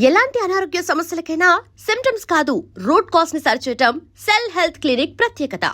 ఎలాంటి అనారోగ్య సమస్యలకైనా సిమ్టమ్స్ కాదు, రూట్ కాజ్ ని సరిచేయటం సెల్ హెల్త్ క్లినిక్ ప్రత్యేకత.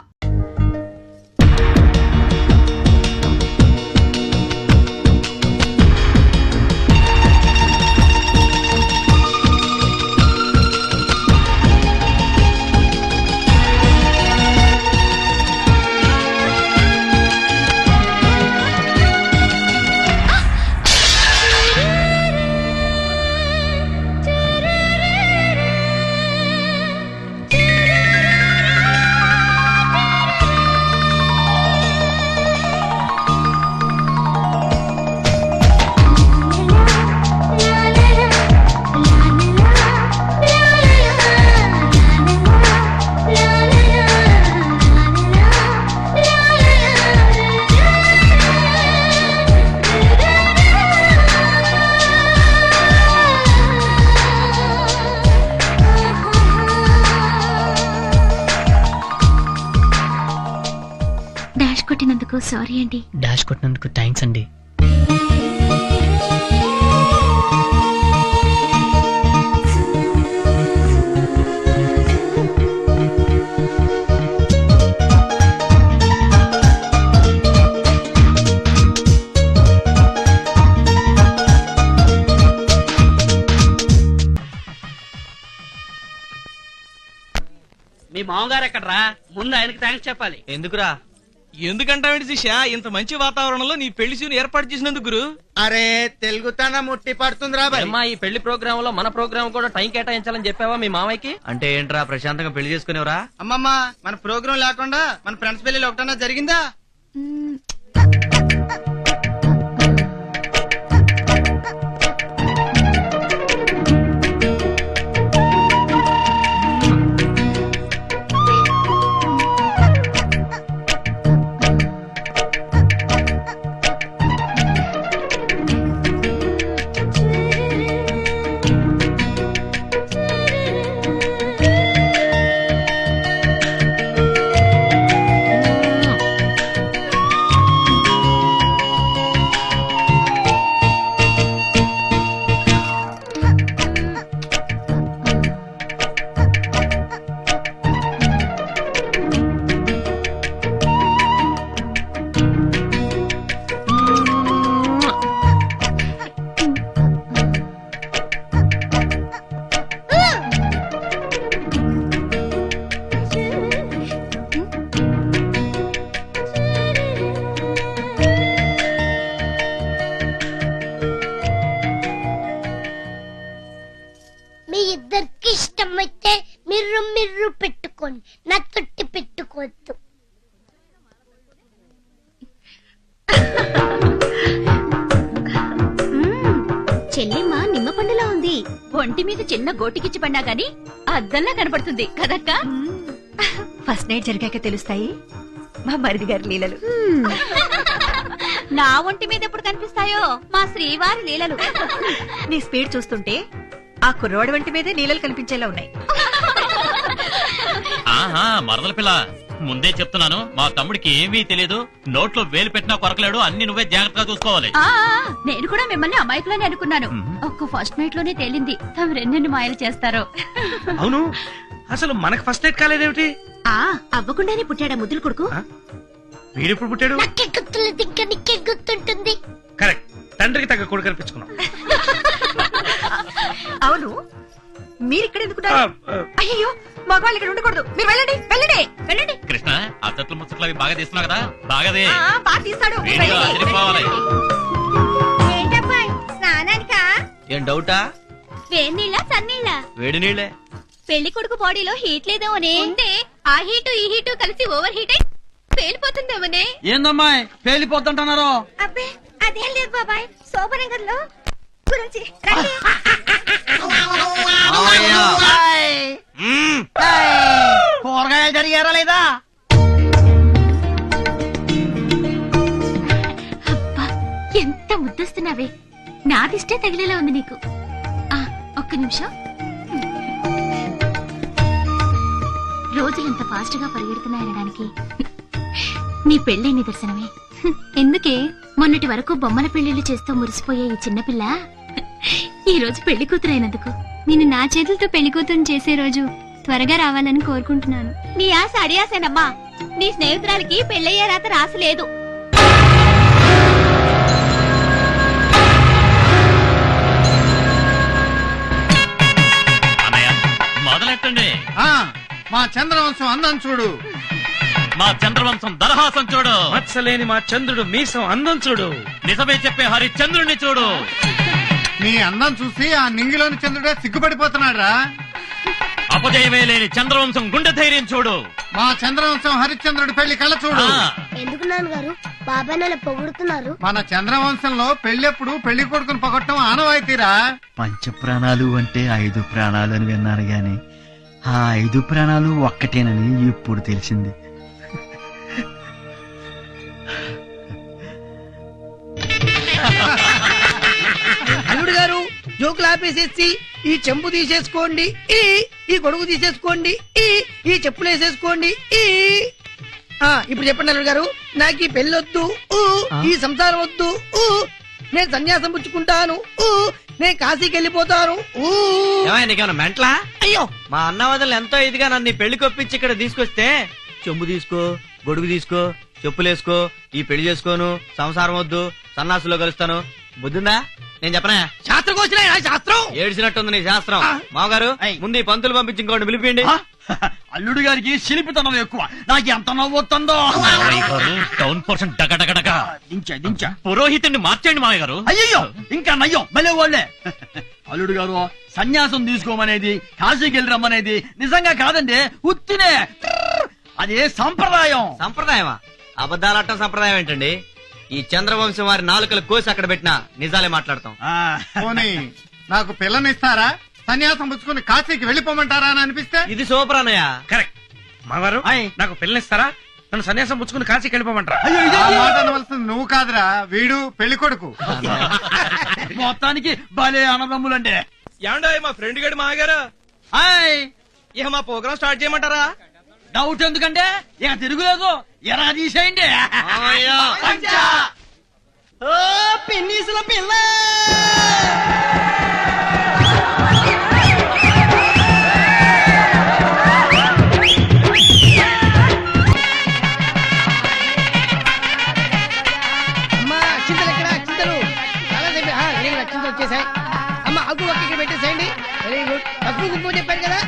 డాష్ కొట్టినందుకు సారీ అండి. డాష్ కొట్టినందుకు థ్యాంక్స్ అండి. మీ మామగారు ఎక్కడరా? ముందు ఆయనకి థ్యాంక్స్ చెప్పాలి. ఎందుకురా? ఎందుకంటావేంటి శిష్య, ఇంత మంచి వాతావరణంలో నీ పెళ్లి సీన్ ఏర్పాటు చేసినందుకు గురు. అరే తెలుగుతనం ముట్టి పడుతుందిరా బాయ్. అమ్మా, ఈ పెళ్లి ప్రోగ్రామ్ లో మన ప్రోగ్రామ్ కూడా టైం కేటాయించాలని చెప్పావా మీ మామయ్యకి? అంటే ఏంట్రా, ప్రశాంతంగా పెళ్లి చేసుకునేవరా? అమ్మమ్మ, మన ప్రోగ్రాం లేకుండా మన ఫ్రెండ్స్ పెళ్లి ఒకటన్నా జరిగిందా? మీ ఇద్దరికి ఇష్టమైతే మీరు మీరు పెట్టుకోండి, నా తొట్టి పెట్టుకోవద్దు. చెల్లిమ్మ నిమ్మ పండులా ఉంది. ఒంటి మీద చిన్న గోటికిచ్చి పడినా గాని అద్దంలా కనపడుతుంది కదక్క. ఫస్ట్ నైట్ జరిగాక తెలుస్తాయి మా మరిది గారి లీలలు. నా ఒంటి మీద ఎప్పుడు కనిపిస్తాయో మా శ్రీవారి లీలలు. నీ స్పీడ్ చూస్తుంటే ఆ కుర్రవాడి వంటి మీదే నీళ్ళలు కనిపించేలా ఉన్నాయి. ఆహా, మరదల పిల్ల, ముందే చెప్తున్నాను, మా తమ్ముడికి ఏమీ తెలియదు. నోట్లో వేలు పెట్టినా కొరకలేడు. అన్ని నువ్వే జాగ్రత్తగా చూసుకోవాలి. నేను కూడా మిమ్మల్ని అమాయకులని అనుకున్నాను. ఒక్క ఫస్ట్ నైట్ లోనే తేలింది తమ రెండెన్ని మాయలు చేస్తారో. అవును, అసలు మనకు ఫస్ట్ నైట్ కాలేదేమిటి? అవ్వకుండానే పుట్టాడా ముద్దులు కొడుకు? వీడెప్పుడు పుట్టాడు? నాకే గుర్తులేదు, ఇంకా నీకే గుర్తుంటుంది. కరెక్ట్, తండ్రికి తగ్గ కొడుకు కనిపించుకున్నాం. అవును, మీరిక్కడ ఎందుకున్నారు? అయ్యో, మగవాళ్ళు ఇక్కడ ఉండకూడదు. మీరు వెళ్ళండి వెళ్ళండి వెళ్ళండి. కృష్ణ, ఆ చెట్లు ముచ్చట్లు అవి బాగా తీస్తున్నావు కదా, బాగాదే. బాగా తీస్తాడు. వీడియో అదిరిపోవాలి. ఏంటబ్బా స్నానానికా? ఏం డౌటా? వేడినీళ్ళ సన్నీళ్ళ? వేడి నీళ్ళే. పెళ్లి కొడుకు బాడీలో హీట్ లేదేమోనే. ఉంటే ఆ హీటు ఈ హీటు కలిసి ఓవర్ హీట్ అయి పేలిపోతుందేమోనే. ఏందమ్మాయి పేలిపోతుంటున్నారు? అబ్బే అదేం లేదు బాబాయ్, శోభరంగంలో గురించి కూరగాయలు జరిగారా లేదా? అబ్బా ఎంత ముద్దస్తున్నావే, నాదిష్టే తగిలేలా ఉంది నీకు. ఒక్క నిమిషం. రోజులెంత ఫాస్ట్ గా పరిగెడుతున్నాయనడానికి నీ పెళ్లి నిదర్శనమే. ఎందుకే మొన్నటి వరకు బొమ్మల పెళ్లిళ్లు చేస్తూ మురిసిపోయే ఈ చిన్నపిల్ల ఈ రోజు పెళ్లి కూతురైనందుకు. నేను నా చేతులతో పెళ్లి కూతురు చేసే రోజు త్వరగా రావాలని కోరుకుంటున్నాను. నీ ఆశ అడియాసేనమ్మా. నీ స్నేహితురాలికి పెళ్ళయ్యే రాత రాసలేదు. అన్నయ్య మొదలెట్టండి. మా చంద్రవంశం అందం చూడు. మా చంద్రవంశం దరహాసం చూడు. మత్సలేని మా చంద్రుడు మీసం అందం చూడు. నిజమే చెప్పే హరిశ్చంద్రుణ్ణి చూడు. నీ అందం చూసి ఆ నింగిలోని చంద్రుడే సిగ్గుపడిపోతున్నాడు రా. అపజయమే లేని చంద్రవంశం గుండె ధైర్యం చూడు. మా చంద్రవంశం హరిశ్చంద్రుడి పెళ్లి కళ్ళ చూడు. ఎందుకు నాన్నగారు బాబాయ్ నన్ను పొగుడుతున్నారు? మన చంద్రవంశంలో పెళ్ళెప్పుడు పెళ్లి కొడుకుని పగొట్టడం ఆనవాయితీరా. పంచ ప్రాణాలు అంటే 5 ప్రాణాలు అని విన్నారు గాని ఆ 5 ప్రాణాలు ఒక్కటేనని ఇప్పుడు తెలిసింది. అల్లుడు గారు జోకులు ఆపేసేసి ఈ చెంబు తీసేసుకోండి, ఈ గొడుగు తీసేసుకోండి, ఈ చెప్పులు వేసేసుకోండి. ఇప్పుడు చెప్పండి అల్లుడు గారు, నాకు ఈ పెళ్ళొద్దు, ఈ సంసారం వద్దు, నేను సన్యాసం పుచ్చుకుంటాను, నేను కాశీకి వెళ్ళిపోతాను. నీకేమన్నా మెంట్లా? అయ్యో మా అన్నవదలు ఎంతో ఇదిగా నన్ను ఈ పెళ్లి కొప్పించి ఇక్కడ తీసుకొస్తే చెంబు తీసుకో, గొడుగు తీసుకో, చెప్పులేసుకో, ఈ పెళ్లి చేసుకోను, సంసారం వద్దు, సన్నాసులో కలుస్తాను. బుద్ధిందా? నేను చెప్పనా? శాస్త్రం వచ్చిన శాస్త్రం ఏడ్చినట్టుంది నీ శాస్త్రం. మామగారు ముందు ఈ పంతులు పంపించి ఇంకోటి పిలిపియండి. అల్లుడు గారికి శిల్పితనం ఎక్కువ, నాకు ఎంత నవ్వుతుందో. మావయ్య గారు టౌన్ పర్సన్ డగడగడగా దించా పురోహితుడిని మార్చేయండి మావయ్య గారు. అయ్యో ఇంకా నయ్యం భలే వాళ్ళే. అల్లుడు గారు సన్యాసం తీసుకోమనేది, కాశీకి వెళ్ళి రమ్మనేది నిజంగా కాదండి, ఉత్తినే. అదే సంప్రదాయం. సంప్రదాయమా? అబద్ధాలట్టం సంప్రదాయం ఏంటండి? ఈ చంద్రవంశం వారి నాలుకలు కోసి అక్కడ పెట్టినా నిజాలే మాట్లాడతాం. నాకు పిల్లనిస్తారా, సన్యాసం పుచ్చుకుని కాశీకి వెళ్ళిపోమంటారా అని అనిపిస్తే ఇది సూపర్ అన్నయ్య. కరెక్ట్. మావారు నాకు పిల్లనిస్తారా, నన్ను సన్యాసం పుచ్చుకుని కాశీకి వెళ్ళిపోమంటారా? ఆ మాట అనవలసింది నువ్వు కాదురా, వీడు పెళ్లి కొడుకు. మొత్తానికి భలే అన్నదమ్ములండి. ఏమండో మా ఫ్రెండ్ గడి మాగారు ఇక మా ప్రోగ్రామ్ స్టార్ట్ చేయమంటారా? డౌట్ ఎందుకంటే ఇక తిరుగులేదు, ఎలా తీసేయండి. పిన్నీసుల పిల్ల అమ్మా, చింతలు ఎక్కడ? చింతలు చాలా సేపు చింతలు వచ్చేసాయి. అమ్మ ఆకు ఒక్క ఇక్కడ పెట్టేసేయండి. Very good. తక్కువ గుంపు చెప్పారు కదా.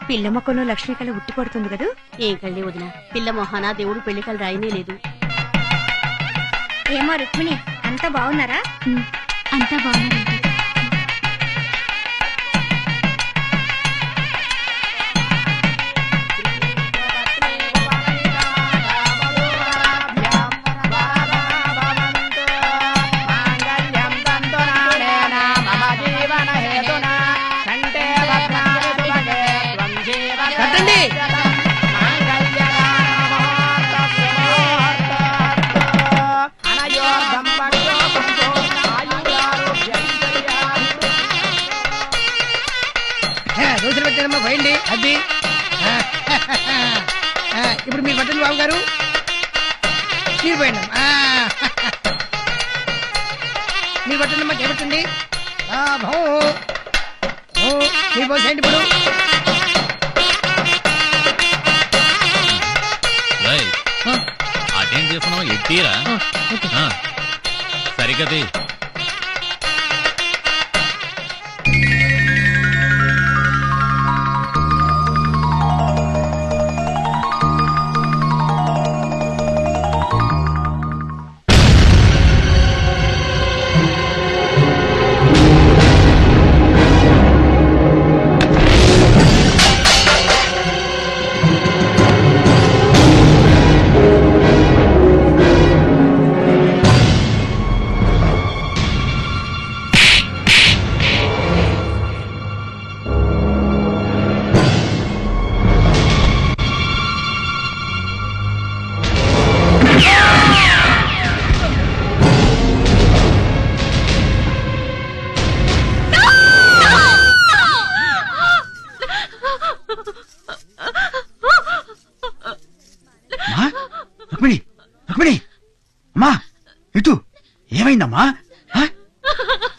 పిల్ల మొక్కలో లక్ష్మీ కళ ఉట్టి పడుతుంది కదా. ఏం కళ్ళి వదిన, పిల్ల మొహాన దేవుడు పెళ్లికలు రాయనే లేదు. ఏమో రుక్మిణి, అంతా బాగున్నారా? అంతా బాగున్నారంటే కట్టండి. దోశలు పెట్టారమ్మా, పోయండి. అది ఇప్పుడు మీరు పట్టండి బాబు గారు, మీరు పోయండి. మీరు పట్టండి అమ్మా, చేపట్టండి. మీరు పోసేయండి ఇప్పుడు. అటేం చేస్తున్నావు? ఎట్టీరా సరిగది.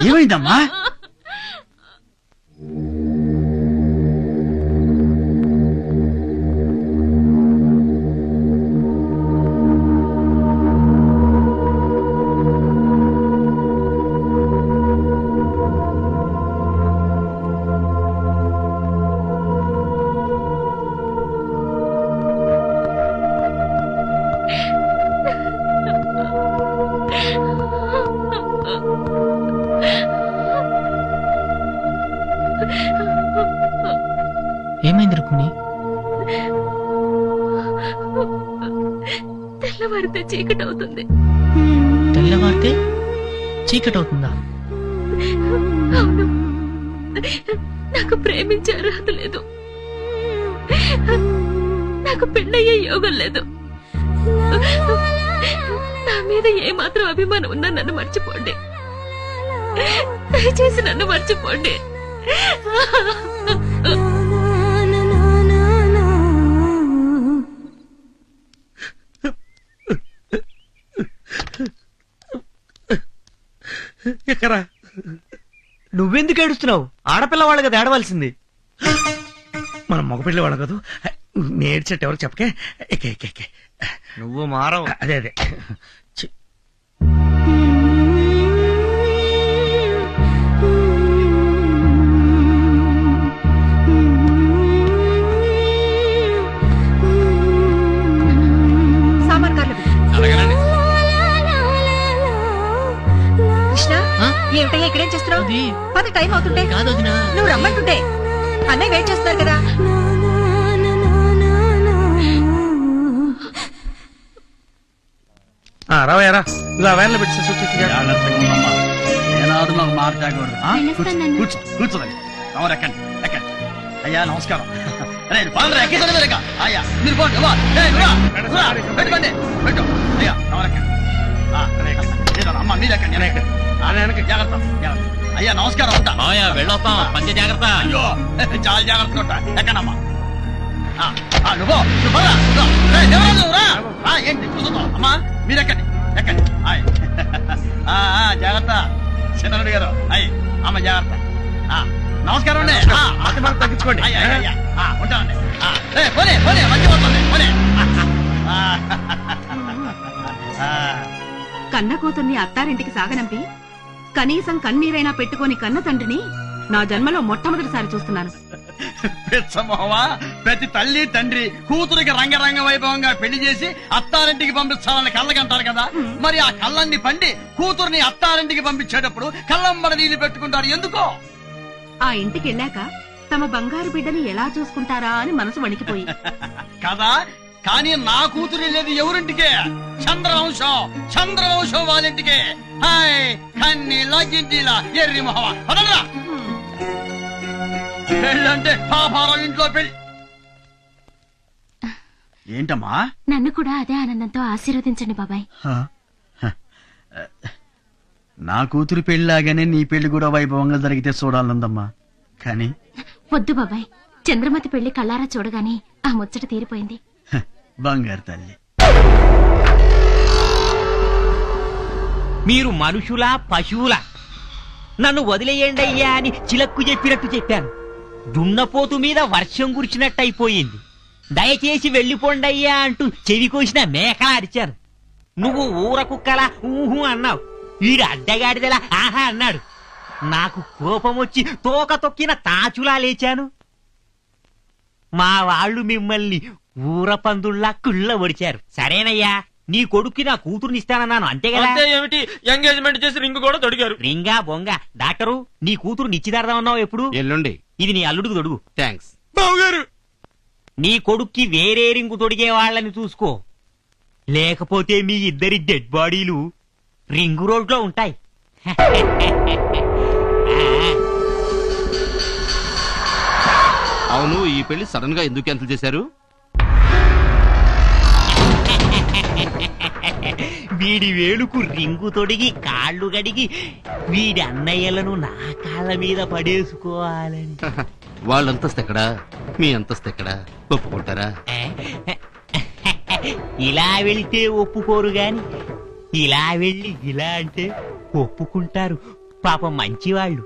ఏమైందమ్మా? ఏమైంది రుక్మిణి? తెల్లవారితే చీకటి అవుతుంది. తెల్లవారితే చీకటి అవుతుందా? అవును, నాకు ప్రేమించే అర్హత లేదు, నాకు పెళ్ళయ్యే యోగం లేదు. నా మీద ఏమాత్రం అభిమానం ఉన్నా నన్ను మర్చిపోండి, దయచేసి నన్ను మర్చిపోండి. ఎక్కరా? నువ్వెందుకు ఏడుస్తున్నావు? ఆడపిల్లవాళ్ళు కదా ఏడవలసింది. మనం మగపిల్లే వాళ్ళం కదా, నేర్చేట ఎవరు చెప్పకే. ఎక్కే ఎక్కే ఎక్కే. నువ్వు మారవు. అదే అదే. ఛీ. సామాన్ కార్లు కృష్ణ, ఏమిటయ్యా ఇక్కడేం చేస్తున్నావు? పది టైం అవుతుంటే నువ్వు రమ్మంటుంటే అన్నయ్య వెయిట్ చేస్తున్నారు కదా. రావయ్యారా, ఇలా వ్యాన్లో పెట్టి వచ్చేసి ఏనాడు నాకు మార్చాకూడదు. కూర్చో కూర్చోండి. ఎవరు ఎక్కండి ఎక్కండి. అయ్యా నమస్కారం. అరే బాగా ఎక్కించండి మీరు. అయ్యా మీరు పోండి. పెట్టుకోండి పెట్టు. అయ్యా ఎవరు ఎక్కండి. అమ్మ మీరు ఎక్కండి. నేను ఎక్కండి. జాగ్రత్త జాగ్రత్త. అయ్యా నమస్కారం. ఉంటా. మావయ్య వెళ్ళొస్తాం, పంచ జాగ్రత్త. అయ్యో చాలా జాగ్రత్తగా ఉంటా. ఎక్కనమ్మా. నువ్వు నువ్వు ఏంటి కూర్చున్నావు? అమ్మా మీరు ఎక్కండి ఎక్కండి. జాగ్రత్త చిన్నరుడు గారు. అయ్యి అమ్మ జాగ్రత్త. నమస్కారం అండి. తగ్గించుకోండి. ఉంటానండి. పోనీ పోనీ మంచి పోతుంది పోనీ. కన్న కూతుర్ని అత్తారింటికి సాగనంపి కనీసం కన్నీరైనా పెట్టుకొని కన్న తండ్రిని నా జన్మలో మొట్టమొదటిసారి చూస్తున్నాను. పిచ్చమోవా, ప్రతి తల్లి తండ్రి కూతురికి రంగరంగ వైభవంగా పెళ్లి చేసి అత్తారింటికి పంపించాలని కళ్ళకంటారు కదా. మరి ఆ కళ్ళన్ని పండి కూతుర్ని అత్తారింటికి పంపించేటప్పుడు కళ్ళంబడ నీళ్లు పెట్టుకుంటారు ఎందుకో? ఆ ఇంటికి వెళ్ళాక తమ బంగారు బిడ్డని ఎలా చూసుకుంటారా అని మనసు వణికిపోయి. కదా, కానీ నా కూతురు వెళ్ళేది ఎవరింటికే? చంద్రవంశం చంద్రవంశం వాళ్ళింటికే. హాయ్ కన్ని లగ్గింటిలా ఎర్రి మొహవా పదరా. పెళ్ళంటే పాపారావు ఇంట్లో పెళ్లి. ఏంటమ్మా? నన్ను కూడా అదే ఆనందంతో ఆశీర్వదించండి బాబాయ్. నా కూతురు పెళ్లిలాగానే నీ పెళ్లి కూడా వైభవంగా జరిగితే చూడాలందమ్మా. కానీ వద్దు బాబాయ్, చంద్రమతి పెళ్లి కళ్ళారా చూడగానే ఆ ముచ్చట తీరిపోయింది. బంగారు తల్లి. మీరు మనుషులా పశువులా? నన్ను వదిలేయండి అయ్యా అని చిలక్కు చెప్పినట్టు చెప్పాను. దున్నపోతు మీద వర్షం కురిచినట్టు అయిపోయింది. దయచేసి వెళ్లిపోండి అయ్యా అంటూ చెవి కోసిన మేకలా అరిచాను. నువ్వు ఊర కుక్కలా ఊహు అన్నావు. వీడు అడ్డగాడిదలా ఆహా అన్నాడు. నాకు కోపం వచ్చి తోక తొక్కిన తాచులా లేచాను. మా వాళ్ళు మిమ్మల్ని ఊర పందుల్లా కుళ్ళ ఒడిచారు. సరేనయ్యా, నీ కొడుక్కి నా కూతురుని ఇస్తానన్నాను అంతే కదా. ఏమిటి ఎంగేజ్మెంట్ చేసి రింగ్ కూడా తొడిగారు. రింగా బొంగ. డాక్టరు, నీ కూతురు నిశ్చితార్థమన్నావు ఎప్పుడు? ఎల్లుండి. ఇది నీ అల్లుడికి తొడుగు. థ్యాంక్స్. బావగారు, నీ కొడుక్కి వేరే రింగు తొడిగే వాళ్ళని చూసుకో, లేకపోతే మీ ఇద్దరి డెడ్ బాడీలు రింగు రోడ్లో ఉంటాయి. అవును, ఈ పెళ్లి సడన్ గా ఎందుకు క్యాన్సిల్ చేశారు? వీడి వేలుకు రింగు తొడిగి కాళ్ళు గడిగి వీడి అన్నయ్యలను నా కాళ్ళ మీద పడేసుకోవాలని. వాళ్ళంతస్తు ఎక్కడా, మీ అంతస్తు ఎక్కడా? ఒప్పుకుంటారా? ఇలా వెళ్తే ఒప్పుకోరు గాని ఇలా వెళ్ళి ఇలా అంటే ఒప్పుకుంటారు. పాపం మంచివాళ్ళు